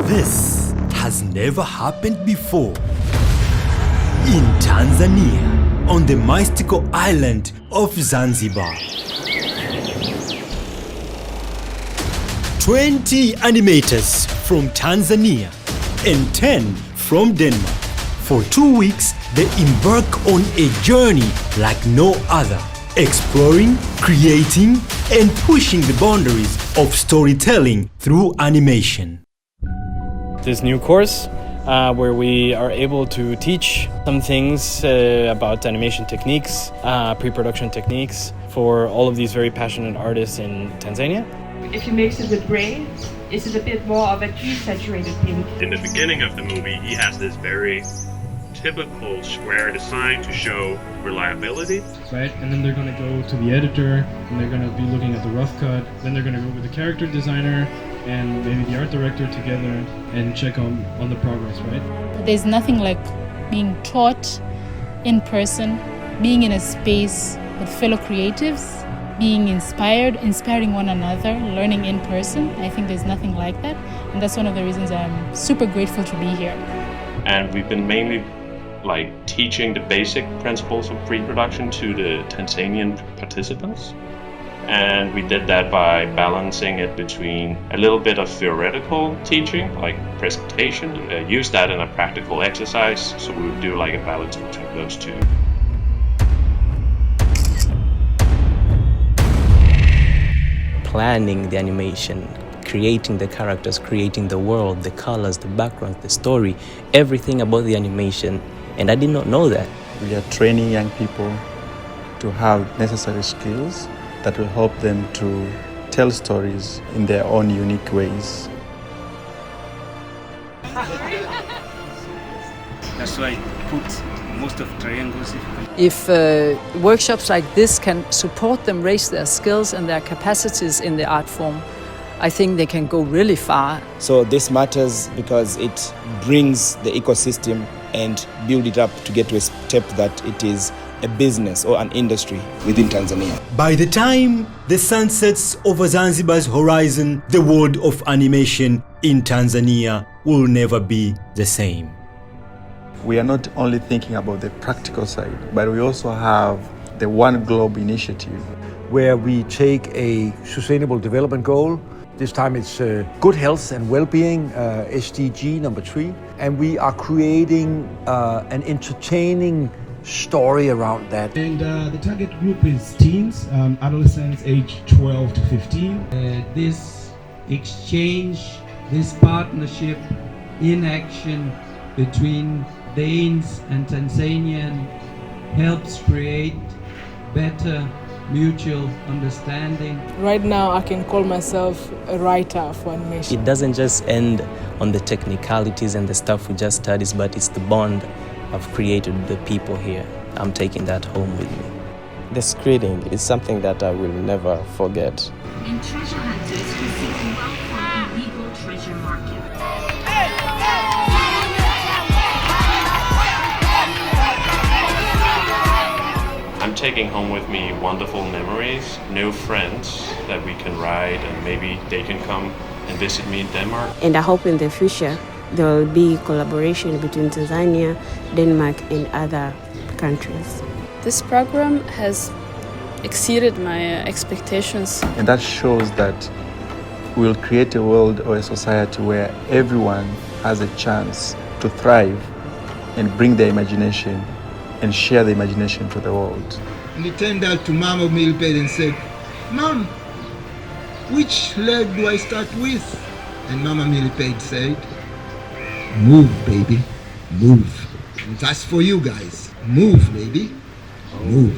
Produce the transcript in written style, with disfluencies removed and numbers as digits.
This has never happened before. In Tanzania, on the mystical island of Zanzibar. 20 animators from Tanzania and 10 from Denmark. For 2 weeks, they embark on a journey like no other, exploring, creating, and pushing the boundaries of storytelling through animation. This new course where we are able to teach some things about animation techniques, pre-production techniques for all of these very passionate artists in Tanzania. If you mix it with gray, is it a bit more of a desaturated pink? In the beginning of the movie, he has this very typical square design to show reliability. Right, and then they're going to go to the editor, and they're going to be looking at the rough cut, then they're going to go with the character designer and maybe the art director together and check on the progress, right? There's nothing like being taught in person, being in a space with fellow creatives, being inspiring one another, learning in person. I think there's nothing like that, and that's one of the reasons I'm super grateful to be here. And we've been mainly teaching the basic principles of pre-production to the Tanzanian participants. And we did that by balancing it between a little bit of theoretical teaching, like presentation, use that in a practical exercise. So we would do a balance between those two. Planning the animation, creating the characters, creating the world, the colors, the background, the story, everything about the animation. And I did not know that. We are training young people to have necessary skills that will help them to tell stories in their own unique ways. That's why I put most of triangles. If workshops like this can support them raise their skills and their capacities in the art form, I think they can go really far. So this matters because it brings the ecosystem and build it up to get to a step that it is a business or an industry within Tanzania. By the time the sun sets over Zanzibar's horizon, the world of animation in Tanzania will never be the same. We are not only thinking about the practical side, but we also have the One Globe initiative, where we take a sustainable development goal. This time it's good health and well-being, SDG number 3. And we are creating an entertaining story around that. And the target group is teens, adolescents aged 12 to 15. This exchange, this partnership in action between Danes and Tanzanian helps create better mutual understanding. Right now I can call myself a writer for animation. It doesn't just end on the technicalities and the stuff we just studied, but it's the bond I've created with the people here. I'm taking that home with me. The screening is something that I will never forget. In treasure hunters who seek wealth from illegal treasure market. I'm taking home with me wonderful memories, new friends that we can ride, and maybe they can come and visit me in Denmark. And I hope in the future there will be collaboration between Tanzania, Denmark, and other countries. This program has exceeded my expectations. And that shows that we'll create a world or a society where everyone has a chance to thrive and bring their imagination and share the imagination to the world. And he turned out to Mama Millipede and said, "Mom, which leg do I start with?" And Mama Millipede said, "Move, baby, move." And that's for you guys. Move, baby, move.